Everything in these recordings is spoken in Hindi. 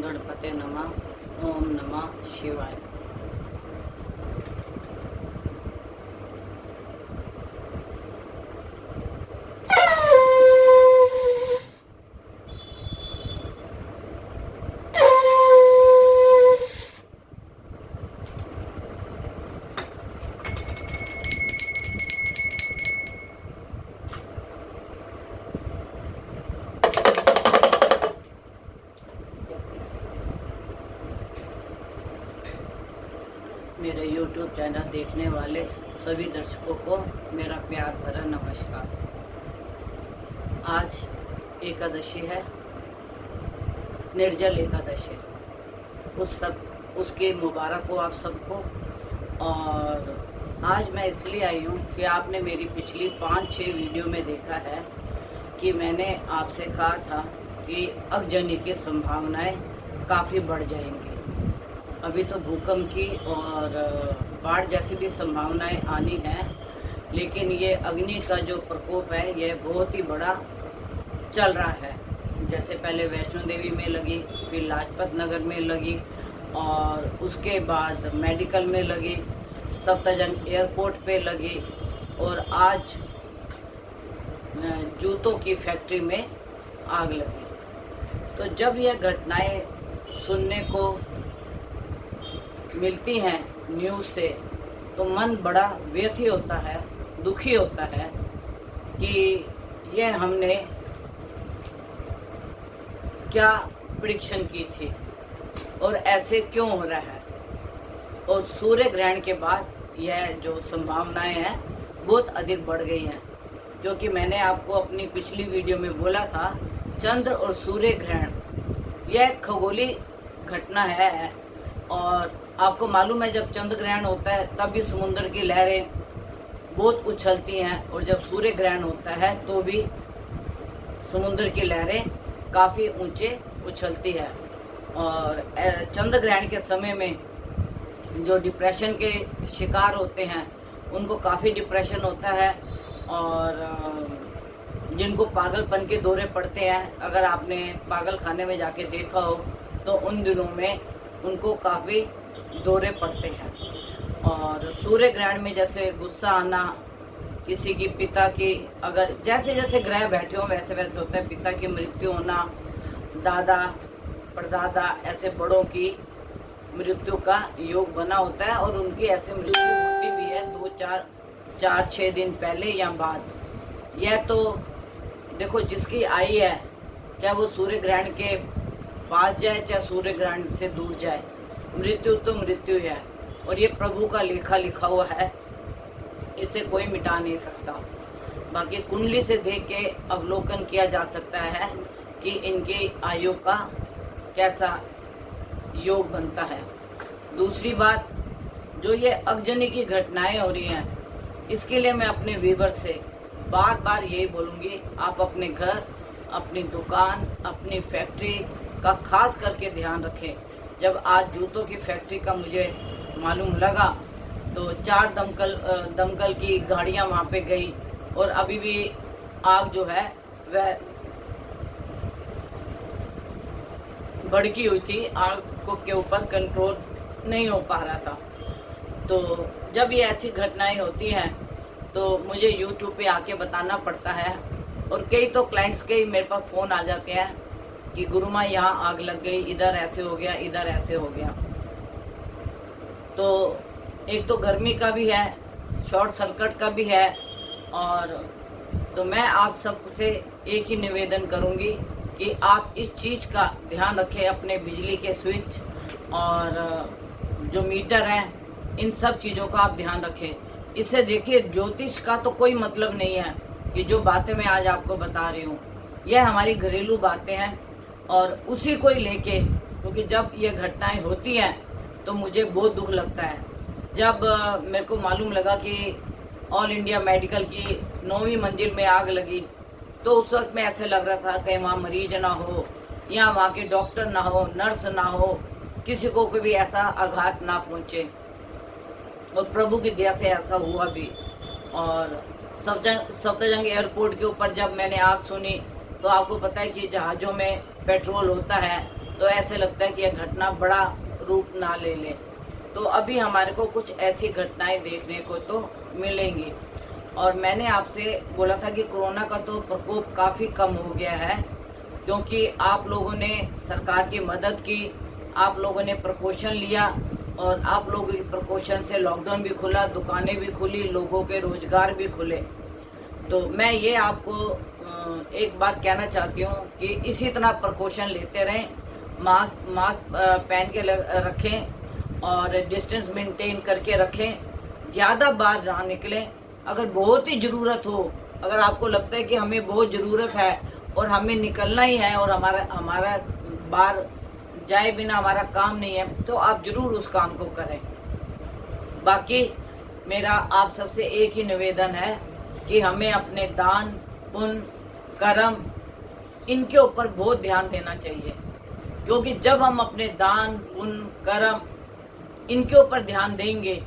गणपते नमः। ओम नमः शिवाय। मेरे YouTube चैनल देखने वाले सभी दर्शकों को मेरा प्यार भरा नमस्कार। आज एकादशी है, निर्जल एकादशी। उसके मुबारक हो आप सबको। और आज मैं इसलिए आई हूँ कि आपने मेरी पिछली 5-6 वीडियो में देखा है कि मैंने आपसे कहा था कि अगजनी की संभावनाएं काफ़ी बढ़ जाएंगी। अभी तो भूकंप की और बाढ़ जैसी भी संभावनाएं आनी हैं, लेकिन ये अग्नि का जो प्रकोप है यह बहुत ही बड़ा चल रहा है। जैसे पहले वैष्णो देवी में लगी, फिर लाजपत नगर में लगी और उसके बाद मेडिकल में लगी, सफ्दरजंग एयरपोर्ट पे लगी और आज जूतों की फैक्ट्री में आग लगी। तो जब यह घटनाएं सुनने को मिलती हैं न्यूज़ से तो मन बड़ा व्यथी होता है, दुखी होता है कि यह हमने क्या प्रेडिक्शन की थी और ऐसे क्यों हो रहा है। और सूर्य ग्रहण के बाद यह जो संभावनाएं हैं बहुत अधिक बढ़ गई हैं, जो कि मैंने आपको अपनी पिछली वीडियो में बोला था। चंद्र और सूर्य ग्रहण यह खगोलीय घटना है और आपको मालूम है जब चंद्र ग्रहण होता है तब भी समुद्र की लहरें बहुत उछलती हैं और जब सूर्य ग्रहण होता है तो भी समुद्र की लहरें काफ़ी ऊंचे उछलती है। और चंद्र ग्रहण के समय में जो डिप्रेशन के शिकार होते हैं उनको काफ़ी डिप्रेशन होता है और जिनको पागलपन के दौरे पड़ते हैं, अगर आपने पागल खाने में जाके देखा हो तो उन दिनों में उनको काफ़ी दौरे पड़ते हैं। और सूर्य ग्रहण में जैसे गुस्सा आना, किसी की पिता की, अगर जैसे जैसे ग्रह बैठे हो वैसे वैसे होता है, पिता की मृत्यु होना, दादा परदादा ऐसे बड़ों की मृत्यु का योग बना होता है और उनकी ऐसे मृत्यु होती भी है 2-4-6 दिन पहले या बाद। यह तो देखो जिसकी आई है, चाहे वो सूर्य ग्रहण के पास जाए चाहे सूर्य ग्रहण से दूर जाए, मृत्यु तो मृत्यु है और ये प्रभु का लेखा लिखा हुआ है, इसे कोई मिटा नहीं सकता। बाकी कुंडली से देख के अवलोकन किया जा सकता है कि इनकी आयु का कैसा योग बनता है। दूसरी बात, जो ये अगजनी की घटनाएं हो रही हैं, इसके लिए मैं अपने व्यूअर से बार बार यही बोलूँगी, आप अपने घर, अपनी दुकान, अपनी फैक्ट्री का खास करके ध्यान रखें। जब आज जूतों की फैक्ट्री का मुझे मालूम लगा तो 4 दमकल की गाड़ियां वहां पे गई और अभी भी आग जो है वह भड़की हुई थी, आग को के ऊपर कंट्रोल नहीं हो पा रहा था। तो जब ये ऐसी घटनाएं होती हैं तो मुझे YouTube पे आके बताना पड़ता है और कई तो क्लाइंट्स के मेरे पास फ़ोन आ जाते हैं कि गुरु माँ यहाँ आग लग गई, इधर ऐसे हो गया, इधर ऐसे हो गया। तो एक तो गर्मी का भी है, शॉर्ट सर्किट का भी है। और तो मैं आप सबसे एक ही निवेदन करूँगी कि आप इस चीज़ का ध्यान रखें, अपने बिजली के स्विच और जो मीटर हैं इन सब चीज़ों का आप ध्यान रखें। इससे देखिए ज्योतिष का तो कोई मतलब नहीं है कि जो बातें मैं आज आपको बता रही हूँ यह हमारी घरेलू बातें हैं और उसी को ही लेके, क्योंकि जब ये घटनाएं होती हैं तो मुझे बहुत दुख लगता है। जब मेरे को मालूम लगा कि ऑल इंडिया मेडिकल की 9वीं मंजिल में आग लगी तो उस वक्त में ऐसे लग रहा था कहीं वहाँ मरीज ना हो या वहाँ के डॉक्टर ना हो, नर्स ना हो, किसी को भी ऐसा आघात ना पहुँचे। और प्रभु की दया से ऐसा हुआ भी। और सफ्दरजंग एयरपोर्ट के ऊपर जब मैंने आग सुनी तो आपको पता है कि जहाज़ों में पेट्रोल होता है तो ऐसे लगता है कि यह घटना बड़ा रूप ना ले ले। तो अभी हमारे को कुछ ऐसी घटनाएं देखने को तो मिलेंगी। और मैंने आपसे बोला था कि कोरोना का तो प्रकोप काफ़ी कम हो गया है, क्योंकि आप लोगों ने सरकार की मदद की, आप लोगों ने प्रिकॉशन लिया, और आप लोगों की प्रिकॉशन से लॉकडाउन भी खुला, दुकानें भी खुली, लोगों के रोजगार भी खुले। तो मैं ये आपको एक बात कहना चाहती हूँ कि इसी तरह प्रिकॉशन लेते रहें, मास्क पहन के रखें और डिस्टेंस मेंटेन करके रखें, ज़्यादा बाहर ना निकलें। अगर बहुत ही ज़रूरत हो, अगर आपको लगता है कि हमें बहुत ज़रूरत है और हमें निकलना ही है और हमारा बाहर जाए बिना हमारा काम नहीं है, तो आप ज़रूर उस काम को करें। बाकी मेरा आप सबसे एक ही निवेदन है कि हमें अपने दान पुण्य कर्म इनके ऊपर बहुत ध्यान देना चाहिए, क्योंकि जब हम अपने दान पुण्य कर्म इनके ऊपर ध्यान देंगे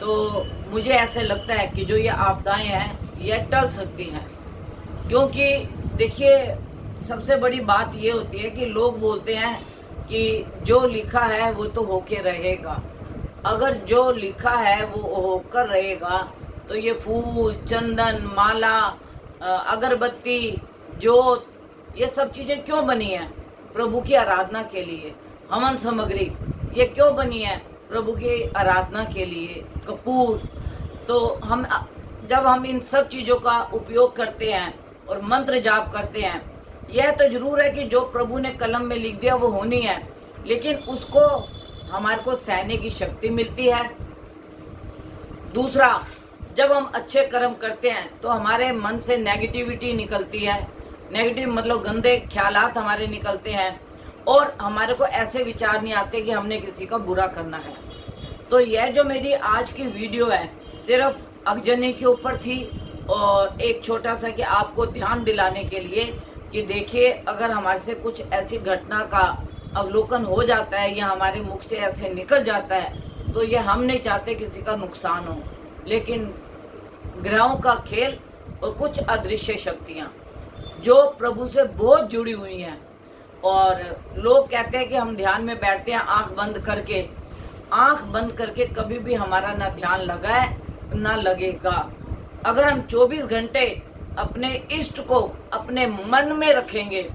तो मुझे ऐसे लगता है कि जो ये आपदाएं हैं ये टल सकती हैं। क्योंकि देखिए, सबसे बड़ी बात ये होती है कि लोग बोलते हैं कि जो लिखा है वो तो होके रहेगा। अगर जो लिखा है वो होकर रहेगा तो ये फूल, चंदन, माला, अगरबत्ती, जोत, ये सब चीज़ें क्यों बनी हैं? प्रभु की आराधना के लिए। हवन सामग्री ये क्यों बनी है? प्रभु की आराधना के लिए। कपूर, तो जब हम इन सब चीज़ों का उपयोग करते हैं और मंत्र जाप करते हैं, यह तो जरूर है कि जो प्रभु ने कलम में लिख दिया वो होनी है, लेकिन उसको हमारे को सहने की शक्ति मिलती है। दूसरा, जब हम अच्छे कर्म करते हैं तो हमारे मन से नेगेटिविटी निकलती है, नेगेटिव मतलब गंदे ख्यालात हमारे निकलते हैं, और हमारे को ऐसे विचार नहीं आते कि हमने किसी का बुरा करना है। तो यह जो मेरी आज की वीडियो है सिर्फ अगजनी के ऊपर थी, और एक छोटा सा कि आपको ध्यान दिलाने के लिए कि देखिए, अगर हमारे से कुछ ऐसी घटना का अवलोकन हो जाता है या हमारे मुख से ऐसे निकल जाता है, तो ये हम नहीं चाहते किसी का नुकसान हो, लेकिन ग्रहों का खेल और कुछ अदृश्य शक्तियाँ जो प्रभु से बहुत जुड़ी हुई हैं। और लोग कहते हैं कि हम ध्यान में बैठते हैं आंख बंद करके कभी भी हमारा ना ध्यान लगा है ना लगेगा। अगर हम 24 घंटे अपने इष्ट को अपने मन में रखेंगे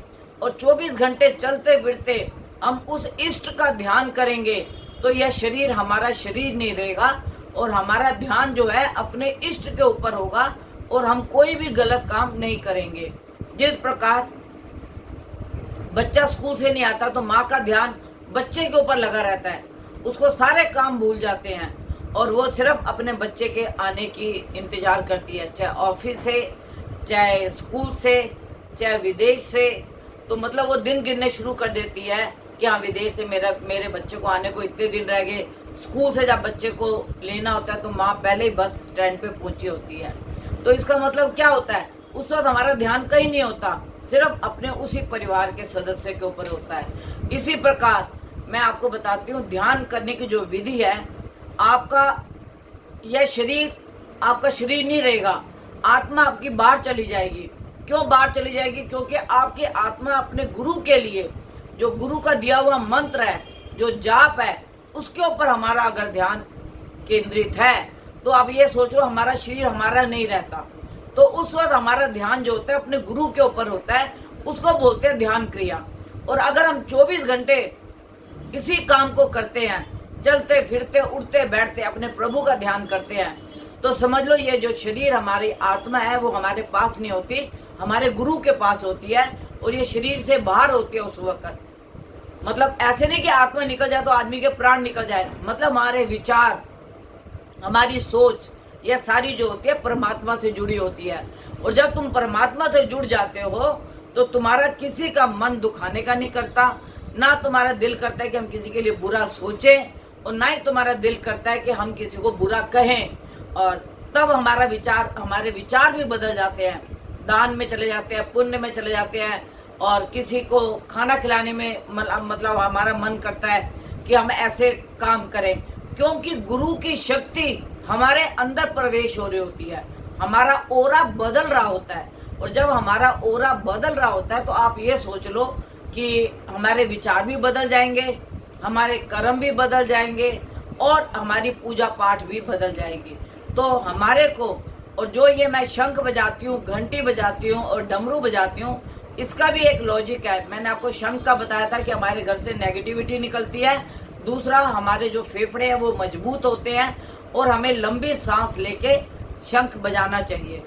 और 24 घंटे चलते फिरते हम उस इष्ट का ध्यान करेंगे, तो यह शरीर हमारा शरीर नहीं रहेगा और हमारा ध्यान जो है अपने इष्ट के ऊपर होगा और हम कोई भी गलत काम नहीं करेंगे। जिस प्रकार बच्चा स्कूल से नहीं आता तो माँ का ध्यान बच्चे के ऊपर लगा रहता है, उसको सारे काम भूल जाते हैं और वो सिर्फ अपने बच्चे के आने की इंतजार करती है, चाहे ऑफिस से, चाहे स्कूल से, चाहे विदेश से। तो मतलब वो दिन गिनने शुरू कर देती है कि हाँ, विदेश से मेरे बच्चे को आने को इतने दिन रह गए। स्कूल से जब बच्चे को लेना होता है तो माँ पहले ही बस स्टैंड पे पहुंची होती है। तो इसका मतलब क्या होता है? उस वक्त हमारा ध्यान कहीं नहीं होता, सिर्फ अपने उसी परिवार के सदस्य के ऊपर होता है। इसी प्रकार मैं आपको बताती हूँ, ध्यान करने की जो विधि है, आपका यह शरीर आपका शरीर नहीं रहेगा, आत्मा आपकी बाहर चली जाएगी। क्यों बाहर चली जाएगी? क्योंकि आपकी आत्मा अपने गुरु के लिए, जो गुरु का दिया हुआ मंत्र है, जो जाप है, उसके ऊपर हमारा अगर ध्यान केंद्रित है, तो आप ये सोचो हमारा शरीर हमारा नहीं रहता। तो उस वक्त हमारा ध्यान जो होता है अपने गुरु के ऊपर होता है, उसको बोलते हैं ध्यान क्रिया। और अगर हम 24 घंटे किसी काम को करते हैं, चलते फिरते उठते बैठते अपने प्रभु का ध्यान करते हैं, तो समझ लो ये जो शरीर हमारी आत्मा है वो हमारे पास नहीं होती, हमारे गुरु के पास होती है, और ये शरीर से बाहर होती है उस वक्त। मतलब ऐसे नहीं कि आत्मा निकल जाए तो आदमी के प्राण निकल जाए, मतलब हमारे विचार, हमारी सोच, यह सारी जो होती है परमात्मा से जुड़ी होती है। और जब तुम परमात्मा से जुड़ जाते हो तो तुम्हारा किसी का मन दुखाने का नहीं करता, ना तुम्हारा दिल करता है कि हम किसी के लिए बुरा सोचें, और ना ही तुम्हारा दिल करता है कि हम किसी को बुरा कहें। और तब हमारे विचार भी बदल जाते हैं, दान में चले जाते हैं, पुण्य में चले जाते हैं, और किसी को खाना खिलाने में मतलब हमारा मन करता है कि हम ऐसे काम करें, क्योंकि गुरु की शक्ति हमारे अंदर प्रवेश हो रही होती है, हमारा ओरा बदल रहा होता है। और जब हमारा ओरा बदल रहा होता है तो आप ये सोच लो कि हमारे विचार भी बदल जाएंगे, हमारे कर्म भी बदल जाएंगे और हमारी पूजा पाठ भी बदल जाएगी। तो हमारे को, और जो ये मैं शंख बजाती हूँ, घंटी बजाती हूँ और डमरू बजाती हूँ, इसका भी एक लॉजिक है। मैंने आपको शंख का बताया था कि हमारे घर से नेगेटिविटी निकलती है। दूसरा, हमारे जो फेफड़े हैं वो मजबूत होते हैं और हमें लंबी सांस लेके शंख बजाना चाहिए।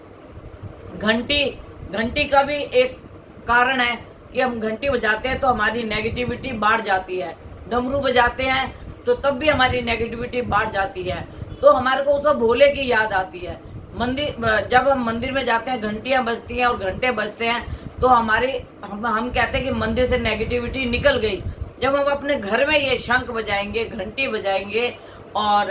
घंटी का भी एक कारण है कि हम घंटी बजाते हैं तो हमारी नेगेटिविटी बढ़ जाती है। डमरू बजाते हैं तो तब भी हमारी नेगेटिविटी बढ़ जाती है। तो हमारे को उस भोले की याद आती है। जब हम मंदिर में जाते हैं, घंटियां बजती हैं और घंटे बजते हैं तो हम कहते हैं कि मंदिर से नेगेटिविटी निकल गई। जब हम अपने घर में ये शंख बजाएंगे, घंटी बजाएंगे और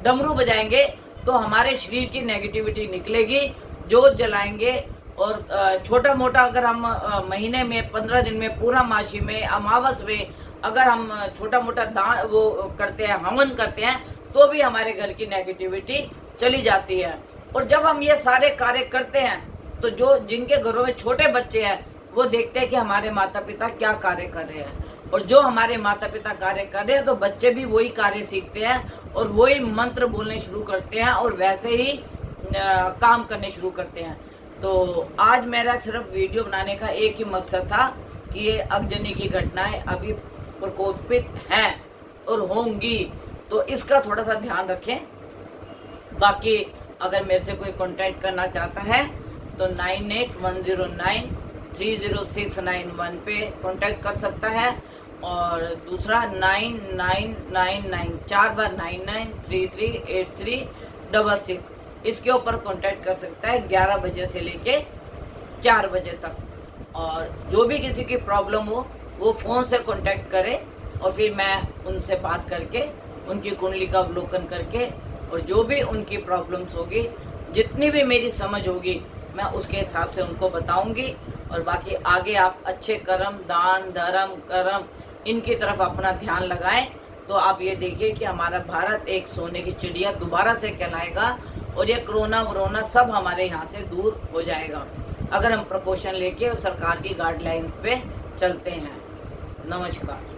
डमरू बजाएंगे तो हमारे शरीर की नेगेटिविटी निकलेगी। जोत जलाएंगे और छोटा मोटा अगर हम महीने में 15 दिन में, पूर्णमासी में, अमावस में अगर हम छोटा मोटा दान वो करते हैं, हवन करते हैं, तो भी हमारे घर की नेगेटिविटी चली जाती है। और जब हम ये सारे कार्य करते हैं तो जिनके घरों में छोटे बच्चे हैं वो देखते हैं कि हमारे माता पिता क्या कार्य कर रहे हैं, और जो हमारे माता पिता कार्य कर रहे हैं तो बच्चे भी वही कार्य सीखते हैं और वही मंत्र बोलने शुरू करते हैं और वैसे ही काम करने शुरू करते हैं। तो आज मेरा सिर्फ वीडियो बनाने का एक ही मकसद था कि ये अगजनी की घटनाएं अभी प्रकोपित हैं और होंगी, तो इसका थोड़ा सा ध्यान रखें। बाकी अगर मेरे से कोई कांटेक्ट करना चाहता है तो 9810930691 पे कांटेक्ट कर सकता है, और दूसरा 9999 4 बार 99338366 इसके ऊपर कांटेक्ट कर सकता है 11 बजे से लेके 4 बजे तक। और जो भी किसी की प्रॉब्लम हो वो फ़ोन से कांटेक्ट करे और फिर मैं उनसे बात करके उनकी कुंडली का अवलोकन करके और जो भी उनकी प्रॉब्लम्स होगी, जितनी भी मेरी समझ होगी, मैं उसके हिसाब से उनको बताऊंगी। और बाकी आगे आप अच्छे कर्म, दान धर्म कर्म इनकी तरफ अपना ध्यान लगाएं तो आप ये देखिए कि हमारा भारत एक सोने की चिड़िया दोबारा से कहलाएगा और ये कोरोना सब हमारे यहाँ से दूर हो जाएगा अगर हम प्रिकॉशन लेके और सरकार की गाइडलाइन पे चलते हैं। नमस्कार।